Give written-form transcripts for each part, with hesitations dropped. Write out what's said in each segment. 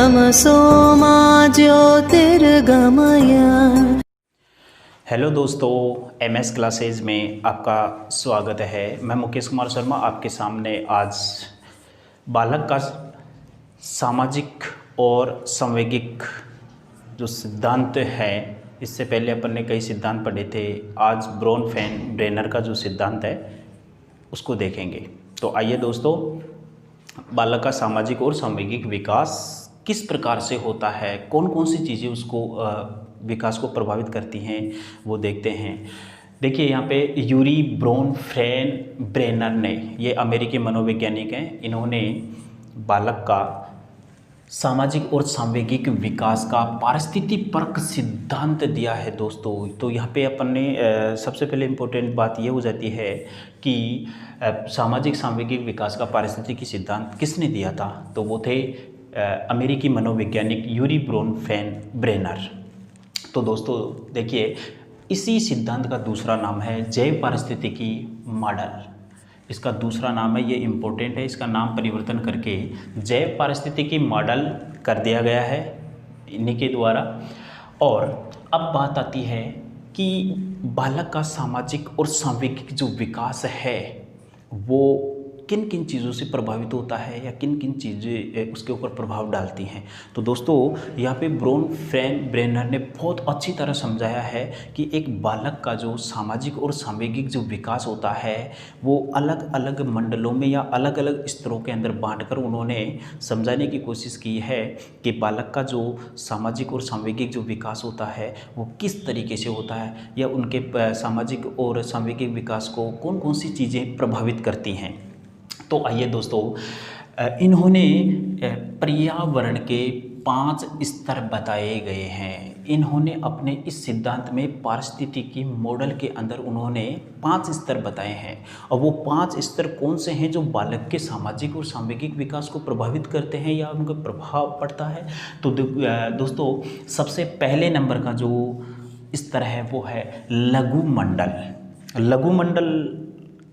तमसो मा ज्योतिर्गमय। हेलो दोस्तों, एमएस क्लासेज में आपका स्वागत है। मैं मुकेश कुमार शर्मा आपके सामने आज बालक का सामाजिक और संवेगिक जो सिद्धांत है, इससे पहले अपन ने कई सिद्धांत पढ़े थे। आज ब्रेनर का जो सिद्धांत है उसको देखेंगे। तो आइए दोस्तों, बालक का सामाजिक और संवेगिक विकास किस प्रकार से होता है, कौन कौन सी चीज़ें उसको विकास को प्रभावित करती हैं, वो देखते हैं। देखिए यहाँ पे यूरी ब्रेनर ने, ये अमेरिकी मनोवैज्ञानिक हैं, इन्होंने बालक का सामाजिक और सांवेगिक विकास का पारिस्थितिक सिद्धांत दिया है दोस्तों। तो यहाँ पे अपन ने सबसे पहले इम्पोर्टेंट बात ये हो जाती है कि सामाजिक सांवेगिक विकास का पारिस्थितिकी सिद्धांत किसने दिया था। तो वो थे अमेरिकी मनोवैज्ञानिक यूरी ब्रेनर। तो दोस्तों देखिए, इसी सिद्धांत का दूसरा नाम है जैव पारिस्थितिकी मॉडल। इसका दूसरा नाम है, ये इम्पोर्टेंट है, इसका नाम परिवर्तन करके जैव पारिस्थितिकी मॉडल कर दिया गया है इन्हीं के द्वारा। और अब बात आती है कि बालक का सामाजिक और सांवेगिक जो विकास है वो किन किन चीज़ों से प्रभावित होता है या किन किन चीज़ें उसके ऊपर प्रभाव डालती हैं। तो दोस्तों यहाँ पे ब्रेनर ने बहुत अच्छी तरह समझाया है कि एक बालक का जो सामाजिक और सांवेगिक जो विकास होता है वो अलग अलग मंडलों में या अलग अलग स्तरों के अंदर बांटकर उन्होंने समझाने की कोशिश की है कि बालक का जो सामाजिक और सांवेगिक जो विकास होता है वो किस तरीके से होता है, या उनके सामाजिक और सांवेगिक विकास को कौन कौन सी चीज़ें प्रभावित करती हैं। तो आइए दोस्तों, इन्होंने पर्यावरण के 5 स्तर बताए गए हैं। इन्होंने अपने इस सिद्धांत में पारिस्थितिकी मॉडल के अंदर उन्होंने 5 स्तर बताए हैं। और वो 5 स्तर कौन से हैं जो बालक के सामाजिक और सांवेगिक विकास को प्रभावित करते हैं या उनका प्रभाव पड़ता है। तो दोस्तों सबसे पहले नंबर का जो स्तर है वो है लघु मंडल। लघु मंडल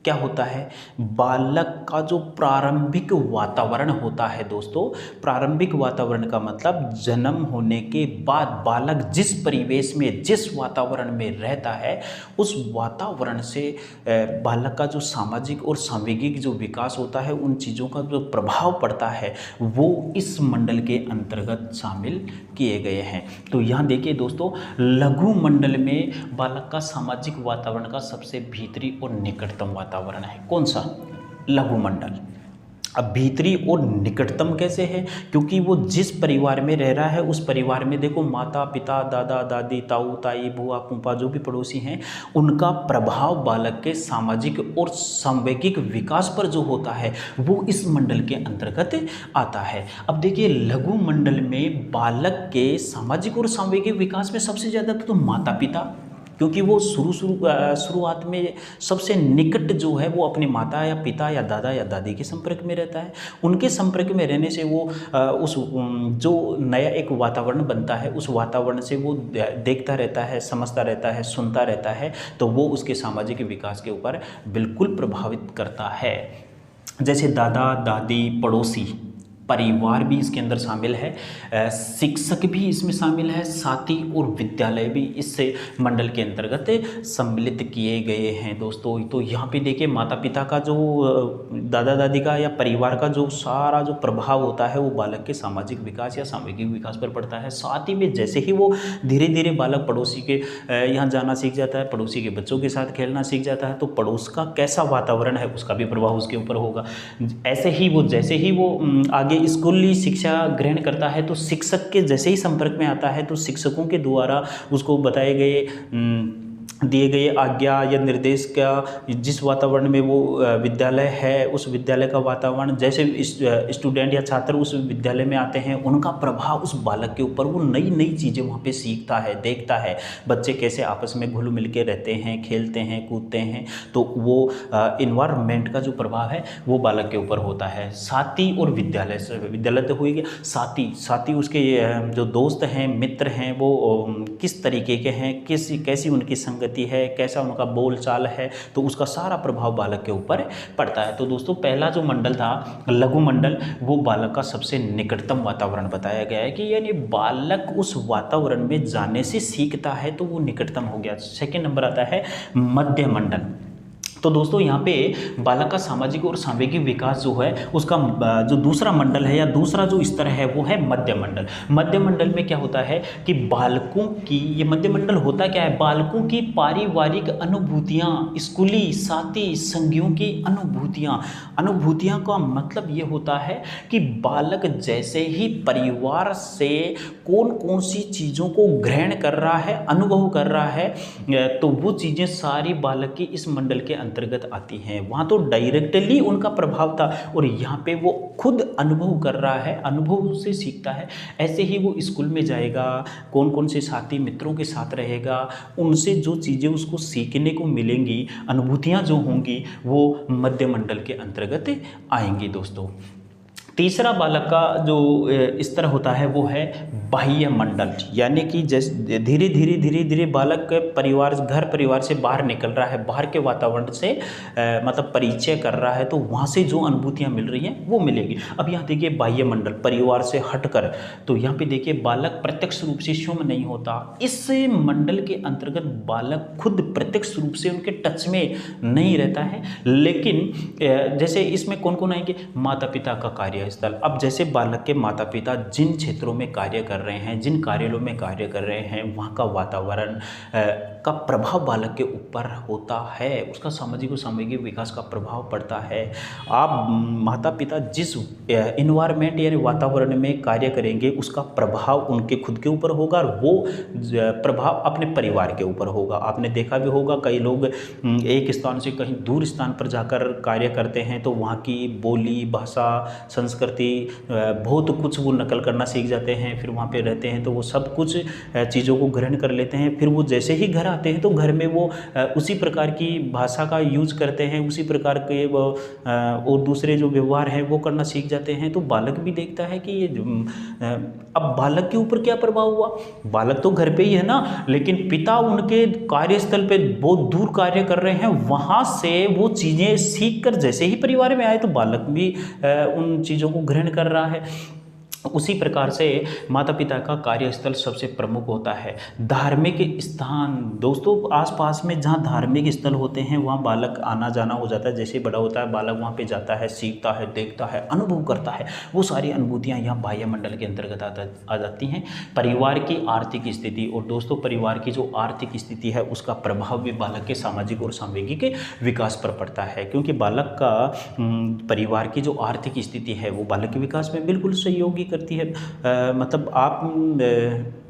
क्या होता है? बालक का जो प्रारंभिक वातावरण होता है दोस्तों, प्रारंभिक वातावरण का मतलब जन्म होने के बाद बालक जिस परिवेश में, जिस वातावरण में रहता है, उस वातावरण से बालक का जो सामाजिक और सांवेगिक जो विकास होता है, उन चीज़ों का जो प्रभाव पड़ता है वो इस मंडल के अंतर्गत शामिल किए गए हैं। तो यहाँ देखिए दोस्तों, लघु मंडल में बालक का सामाजिक वातावरण का सबसे भीतरी और निकटतम वातावरण है। कौन सा? लघु मंडल। अब भीतरी और निकटतम कैसे है? क्योंकि वो जिस परिवार में रह रहा है उस परिवार में देखो माता पिता, दादा दादी, ताऊ ताई, बुआ फूफा जो भी पड़ोसी हैं, उनका प्रभाव बालक के सामाजिक और सांवेगिक विकास पर जो होता है वो इस मंडल के अंतर्गत आता है। अब देखिए, लघु मंडल में बालक के सामाजिक और सांवेगिक विकास में सबसे ज़्यादा तो माता पिता, क्योंकि वो शुरुआत में सबसे निकट जो है वो अपने माता या पिता या दादा या दादी के संपर्क में रहता है। उनके संपर्क में रहने से वो उस जो नया एक वातावरण बनता है उस वातावरण से वो देखता रहता है, समझता रहता है, सुनता रहता है, तो वो उसके सामाजिक विकास के ऊपर बिल्कुल प्रभावित करता है। जैसे दादा दादी, पड़ोसी, परिवार भी इसके अंदर शामिल है, शिक्षक भी इसमें शामिल है, साथी और विद्यालय भी इस मंडल के अंतर्गत सम्मिलित किए गए हैं दोस्तों। तो यहाँ पे देखिए, माता पिता का जो, दादा दादी का या परिवार का जो सारा जो प्रभाव होता है वो बालक के सामाजिक विकास या सांवेगिक विकास पर पड़ता है। साथ ही में जैसे ही वो धीरे धीरे बालक पड़ोसी के यहाँ जाना सीख जाता है, पड़ोसी के बच्चों के साथ खेलना सीख जाता है, तो पड़ोस का कैसा वातावरण है उसका भी प्रभाव उसके ऊपर होगा। ऐसे ही वो जैसे ही वो आगे स्कूली शिक्षा ग्रहण करता है तो शिक्षक के जैसे ही संपर्क में आता है तो शिक्षकों के द्वारा उसको बताए गए दिए गए आज्ञा या निर्देश का, जिस वातावरण में वो विद्यालय है उस विद्यालय का वातावरण, जैसे स्टूडेंट या छात्र उस विद्यालय में आते हैं उनका प्रभाव उस बालक के ऊपर, वो नई नई चीज़ें वहाँ पे सीखता है, देखता है। बच्चे कैसे आपस में घुल मिल के रहते हैं, खेलते हैं, कूदते हैं, तो वो इन्वायरमेंट का जो प्रभाव है वो बालक के ऊपर होता है। साथी और विद्यालय से, विद्यालय तो हो ही गया, साथी उसके जो दोस्त हैं, मित्र हैं, वो किस तरीके के हैं, कैसी उनकी संगति गति है, कैसा उनका बोल चाल है, तो उसका सारा प्रभाव बालक के ऊपर पड़ता है। तो दोस्तों पहला जो मंडल था लघु मंडल, वो बालक का सबसे निकटतम वातावरण बताया गया है कि यानी बालक उस वातावरण में जाने से सीखता है, तो वो निकटतम हो गया। सेकेंड नंबर आता है मध्य मंडल। तो दोस्तों यहाँ पे बालक का सामाजिक और सांवेगिक विकास जो है उसका जो दूसरा मंडल है या दूसरा जो स्तर है वो है मध्य मंडल। मध्य मंडल में क्या होता है कि बालकों की, ये मध्य मंडल होता क्या है, बालकों की पारिवारिक अनुभूतियाँ, स्कूली साथी संगियों की अनुभूतियाँ का मतलब ये होता है कि बालक जैसे ही परिवार से कौन कौन सी चीज़ों को ग्रहण कर रहा है, अनुभव कर रहा है, तो वो चीज़ें सारी बालक की इस मंडल के अंतर्गत आती हैं। वहाँ तो डायरेक्टली उनका प्रभाव था और यहाँ पे वो खुद अनुभव कर रहा है, अनुभव से सीखता है। ऐसे ही वो स्कूल में जाएगा, कौन कौन से साथी मित्रों के साथ रहेगा, उनसे जो चीज़ें उसको सीखने को मिलेंगी, अनुभूतियाँ जो होंगी, वो मध्य मंडल के अंतर्गत आएंगी दोस्तों। तीसरा बालक का जो स्तर होता है वो है बाह्य मंडल, यानी कि जैसे धीरे धीरे बालक घर परिवार से बाहर निकल रहा है, बाहर के वातावरण से मतलब परिचय कर रहा है, तो वहाँ से जो अनुभूतियाँ मिल रही हैं वो मिलेगी। अब यहाँ देखिए बाह्य मंडल, परिवार से हटकर, तो यहाँ पे देखिए बालक प्रत्यक्ष रूप से शुभ नहीं होता। इस मंडल के अंतर्गत बालक खुद प्रत्यक्ष रूप से उनके टच में नहीं रहता है, लेकिन जैसे इसमें कौन कौन आएंगे, माता पिता का कार्य स्थल। अब जैसे बालक के माता पिता जिन क्षेत्रों में कार्य कर रहे हैं, जिन कार्यालयों में कार्य कर रहे हैं, वहाँ का वातावरण का प्रभाव बालक के ऊपर होता है, उसका सामाजिक और सांवेगिक विकास का प्रभाव पड़ता है। आप माता पिता जिस इन्वायरमेंट यानी वातावरण में कार्य करेंगे उसका प्रभाव उनके खुद के ऊपर होगा और वो प्रभाव अपने परिवार के ऊपर होगा। आपने देखा भी होगा कई लोग एक स्थान से कहीं दूर स्थान पर जाकर कार्य करते हैं, तो वहाँ की बोली, भाषा, संस्कृति, बहुत कुछ वो नकल करना सीख जाते हैं। फिर वहाँ पे रहते हैं तो वो सब कुछ चीज़ों को ग्रहण कर लेते हैं। फिर वो जैसे ही घर आते हैं तो घर में वो उसी प्रकार की भाषा का यूज करते हैं, उसी प्रकार के और दूसरे जो व्यवहार हैं वो करना सीख जाते हैं। तो बालक भी देखता है कि ये अब बालक के ऊपर क्या प्रभाव हुआ, बालक तो घर पे ही है ना, लेकिन पिता उनके कार्यस्थल पे बहुत दूर कार्य कर रहे हैं, वहाँ से वो चीज़ें सीख कर जैसे ही परिवार में आए तो बालक भी उन चीज़ों को ग्रहण कर रहा है। उसी प्रकार से माता पिता का कार्यस्थल सबसे प्रमुख होता है। धार्मिक स्थान, दोस्तों आसपास में जहाँ धार्मिक स्थल होते हैं वहाँ बालक आना जाना हो जाता है। जैसे बड़ा होता है बालक वहाँ पे जाता है, सीखता है, देखता है, अनुभव करता है। वो सारी अनुभूतियाँ यहाँ बाह्य मंडल के अंतर्गत आ जाती हैं। परिवार की आर्थिक स्थिति, और दोस्तों परिवार की जो आर्थिक स्थिति है उसका प्रभाव भी बालक के सामाजिक और सांवेगिक विकास पर पड़ता है, क्योंकि बालक का परिवार की जो आर्थिक स्थिति है वो बालक के विकास में बिल्कुल सहयोगी करती है। मतलब आप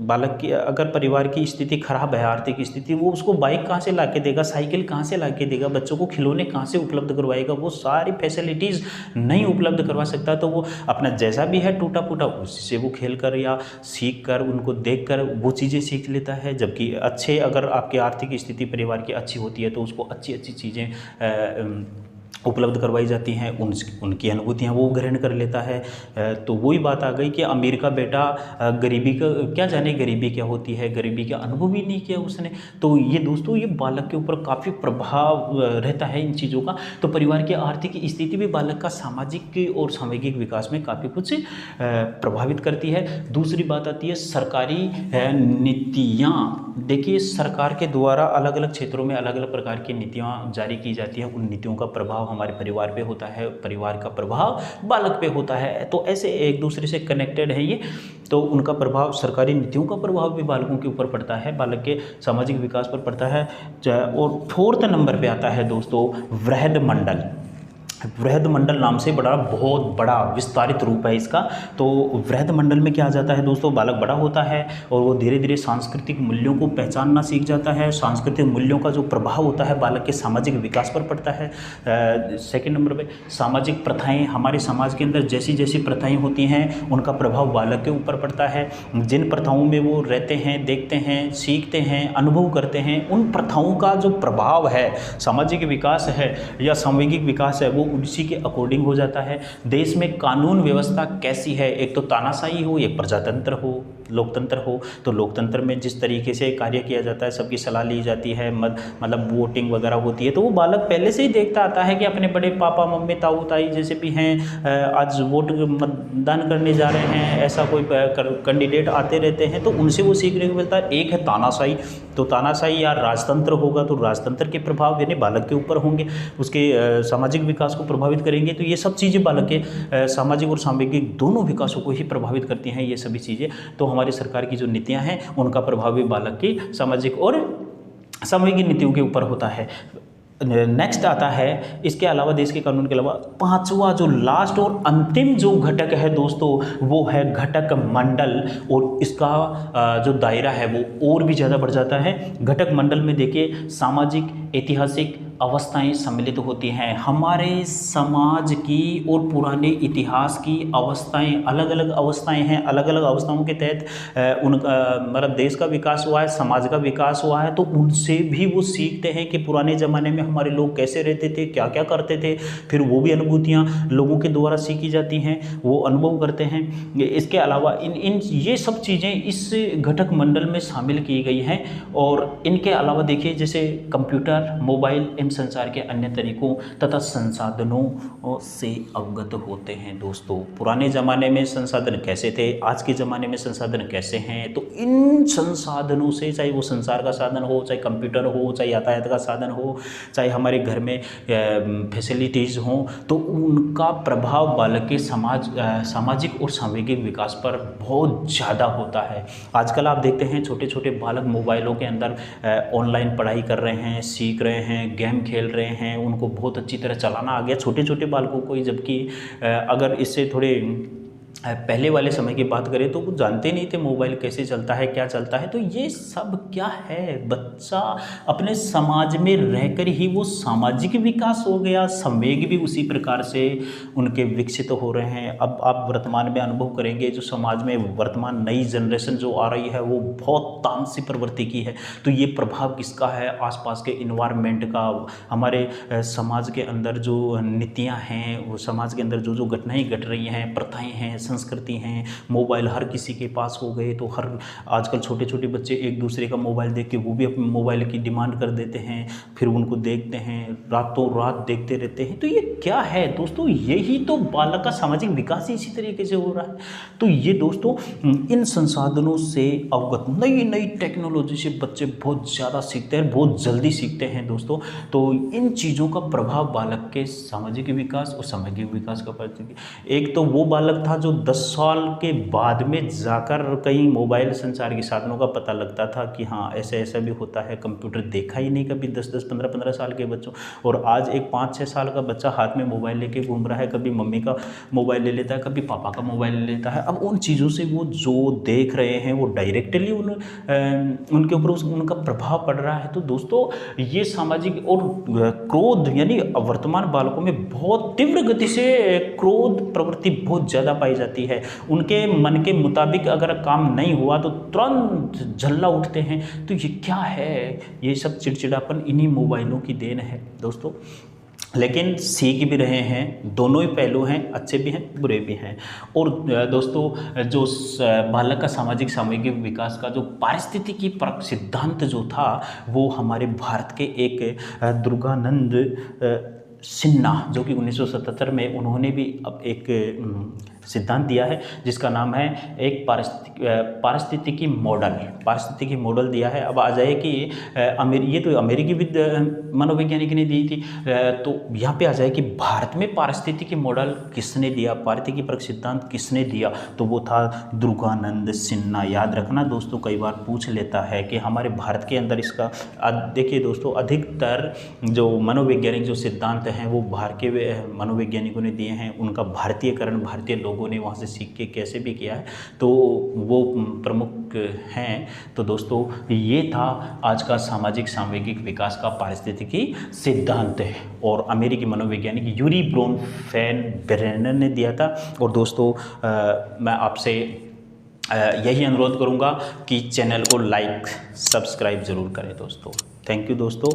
बालक की अगर परिवार की स्थिति खराब है, आर्थिक स्थिति, वो उसको बाइक कहाँ से लाके देगा, साइकिल कहाँ से लाके देगा, बच्चों को खिलौने कहाँ से उपलब्ध करवाएगा, वो सारी फैसिलिटीज़ नहीं उपलब्ध करवा सकता। तो वो अपना जैसा भी है टूटा फूटा उसी से वो खेल कर या सीख कर, उनको देख कर वो चीज़ें सीख लेता है। जबकि अच्छे अगर आपकी आर्थिक स्थिति परिवार की अच्छी होती है तो उसको अच्छी अच्छी चीज़ें उपलब्ध करवाई जाती हैं, उनकी अनुभूतियाँ वो ग्रहण कर लेता है। तो वही बात आ गई कि अमीर का बेटा गरीबी का क्या जाने, गरीबी क्या होती है, गरीबी का अनुभव ही नहीं किया उसने। तो ये दोस्तों ये बालक के ऊपर काफ़ी प्रभाव रहता है इन चीज़ों का। तो परिवार की आर्थिक स्थिति भी बालक का सामाजिक और सांवेगिक विकास में काफ़ी कुछ प्रभावित करती है। दूसरी बात आती है सरकारी नीतियाँ। देखिए सरकार के द्वारा अलग अलग क्षेत्रों में अलग अलग प्रकार की नीतियाँ जारी की जाती हैं, उन नीतियों का प्रभाव हमारे परिवार पे होता है, परिवार का प्रभाव बालक पे होता है। तो ऐसे एक दूसरे से कनेक्टेड है ये। तो उनका प्रभाव, सरकारी नीतियों का प्रभाव भी बालकों के ऊपर पड़ता है, बालक के सामाजिक विकास पर पड़ता है। और फोर्थ नंबर पे आता है दोस्तों वृहद मंडल। वृहद मंडल नाम से बहुत बड़ा विस्तारित रूप है इसका। तो वृहद मंडल में क्या आ जाता है दोस्तों, बालक बड़ा होता है और वो धीरे धीरे सांस्कृतिक मूल्यों को पहचानना सीख जाता है। सांस्कृतिक मूल्यों का जो प्रभाव होता है बालक के सामाजिक विकास पर पड़ता है। सेकंड नंबर पे सामाजिक प्रथाएं, हमारे समाज के अंदर जैसी जैसी प्रथाएं होती हैं उनका प्रभाव बालक के ऊपर पड़ता है। जिन प्रथाओं में वो रहते हैं, देखते हैं, सीखते हैं, अनुभव करते हैं, उन प्रथाओं का जो प्रभाव है, सामाजिक विकास है या सांवेगिक विकास है, वो उसी के अकॉर्डिंग हो जाता है। देश में कानून व्यवस्था कैसी है, एक तो तानाशाही हो, एक प्रजातंत्र हो, लोकतंत्र हो। तो लोकतंत्र में जिस तरीके से कार्य किया जाता है, सबकी सलाह ली जाती है, मतलब वोटिंग वगैरह होती है, तो वो बालक पहले से ही देखता आता है कि अपने बड़े पापा मम्मी ताऊ ताई जैसे भी हैं आज वोट मतदान करने जा रहे हैं, ऐसा कोई कैंडिडेट आते रहते हैं, तो उनसे वो सीखने को मिलता है। एक है तानाशाही, तो तानाशाही या राजतंत्र होगा तो राजतंत्र के प्रभाव यानी बालक के ऊपर होंगे, उसके सामाजिक विकास को प्रभावित करेंगे। तो ये सब चीज़ें बालक के सामाजिक और सामूहिक दोनों विकासों को ही प्रभावित करती हैं ये सभी चीज़ें। तो हमारी सरकार की जो नीतियां हैं उनका प्रभाव भी बालक की सामाजिक और सामूहिक नीतियों के ऊपर होता है। नेक्स्ट आता है, इसके अलावा देश के कानून के अलावा पांचवा जो लास्ट और अंतिम जो घटक है दोस्तों, वो है घटक मंडल, और इसका जो दायरा है वो और भी ज़्यादा बढ़ जाता है। घटक मंडल में देखिए सामाजिक ऐतिहासिक अवस्थाएं सम्मिलित होती हैं। हमारे समाज की और पुराने इतिहास की अवस्थाएं, अलग अलग अवस्थाएं हैं, अलग अलग अवस्थाओं के तहत उनका मतलब देश का विकास हुआ है, समाज का विकास हुआ है। तो उनसे भी वो सीखते हैं कि पुराने ज़माने में हमारे लोग कैसे रहते थे, क्या क्या करते थे, फिर वो भी अनुभूतियाँ लोगों के द्वारा सीखी जाती हैं, वो अनुभव करते हैं। इसके अलावा इन ये सब चीज़ें इस घटक मंडल में शामिल की गई हैं। और इनके अलावा देखिए जैसे कंप्यूटर, मोबाइल एवं संचार के अन्य तरीकों तथा संसाधनों से अवगत होते हैं। दोस्तों पुराने ज़माने में संसाधन कैसे थे, आज के ज़माने में संसाधन कैसे हैं, तो इन संसाधनों से, चाहे वो संचार का साधन हो, चाहे कंप्यूटर हो, चाहे यातायात का साधन हो, चाहे हमारे घर में फैसिलिटीज़ हों, तो उनका प्रभाव बालक के सामाजिक और सामूहिक विकास पर बहुत ज़्यादा होता है। आजकल आप देखते हैं छोटे छोटे बालक मोबाइलों के अंदर ऑनलाइन पढ़ाई कर रहे हैं, सीख रहे हैं, गेम खेल रहे हैं, उनको बहुत अच्छी तरह चलाना आ गया छोटे छोटे बालकों को ही। जबकि अगर इससे थोड़े पहले वाले समय की बात करें तो वो जानते नहीं थे मोबाइल कैसे चलता है, क्या चलता है। तो ये सब क्या है, बच्चा अपने समाज में रहकर ही वो सामाजिक विकास हो गया, संवेग भी उसी प्रकार से उनके विकसित हो रहे हैं। अब आप वर्तमान में अनुभव करेंगे जो समाज में वर्तमान नई जनरेशन जो आ रही है वो बहुत तामसी प्रवृत्ति की है। तो ये प्रभाव किसका है, आसपास के इन्वायरमेंट का, हमारे समाज के अंदर जो नीतियाँ हैं, वो समाज के अंदर जो जो घटनाएँ घट रही हैं, प्रथाएँ हैं, संस्कृति हैं। मोबाइल हर किसी के पास हो गए, तो हर आजकल छोटे छोटे बच्चे एक दूसरे का मोबाइल देख के वो भी अपने मोबाइल की डिमांड कर देते हैं, फिर उनको देखते हैं, रातों रात देखते रहते हैं। तो ये क्या है दोस्तों, यही तो बालक का सामाजिक विकास ही इसी तरीके से हो रहा है। तो ये दोस्तों इन संसाधनों से अवगत, नई नई टेक्नोलॉजी से बच्चे बहुत ज़्यादा सीखते हैं, बहुत जल्दी सीखते हैं दोस्तों। तो इन चीज़ों का प्रभाव बालक के सामाजिक विकास और सामाजिक विकास का पड़ता। एक तो वो बालक था जो 10 साल के बाद में जाकर कई मोबाइल संचार के साधनों का पता लगता था कि हाँ ऐसे ऐसा भी होता है। कंप्यूटर देखा ही नहीं कभी 10-10, 15-15 साल के बच्चों, और आज एक 5-6 साल का बच्चा हाथ में मोबाइल लेके घूम रहा है, कभी मम्मी का मोबाइल ले लेता है, कभी पापा का मोबाइल ले लेता है। अब उन चीज़ों से वो जो देख रहे हैं वो डायरेक्टली उनके ऊपर उनका प्रभाव पड़ रहा है। तो दोस्तों ये सामाजिक और क्रोध, यानी वर्तमान बालकों में बहुत तीव्र गति से क्रोध प्रवृत्ति बहुत ज़्यादा पाई जाती है। उनके मन के मुताबिक अगर काम नहीं हुआ तो तुरंत झल्ला उठते हैं। तो ये क्या है, ये सब चिड़चिड़ापन इन्हीं मोबाइलों की देन है दोस्तों। लेकिन सीख भी रहे हैं, दोनों ही पहलू हैं, अच्छे भी हैं बुरे भी हैं। और दोस्तों जो बालक का सामाजिक सामूहिक विकास का जो पारिस्थितिकी परक सिद्धांत जो था वो हमारे भारत के एक दुर्गानंद सिन्हा, जो कि 1977 में उन्होंने भी अब एक सिद्धांत दिया है जिसका नाम है एक पारिस्थितिकी मॉडल दिया है। अब आ जाए कि ये तो अमेरिकी मनोवैज्ञानिक ने दी थी, तो यहाँ पे आ जाए कि भारत में पारिस्थितिकी मॉडल किसने दिया, पारिस्थितिकी परक सिद्धांत किसने दिया, तो वो था दुर्गानंद सिन्हा। याद रखना दोस्तों, कई बार पूछ लेता है कि हमारे भारत के अंदर इसका देखिए दोस्तों, अधिकतर जो मनोवैज्ञानिक जो सिद्धांत हैं वो बाहर के मनोवैज्ञानिकों ने दिए हैं, उनका भारतीयकरण भारतीय लोगों ने वहाँ से सीख के कैसे भी किया है, तो वो प्रमुख हैं। तो दोस्तों ये था आज का सामाजिक सामूहिक विकास का पारिस्थितिकी सिद्धांत है, और अमेरिकी मनोवैज्ञानिक यूरी ब्रोनफेन-ब्रेनर ने दिया था। और दोस्तों मैं आपसे यही अनुरोध करूँगा कि चैनल को लाइक सब्सक्राइब ज़रूर करें दोस्तों। थैंक यू दोस्तों।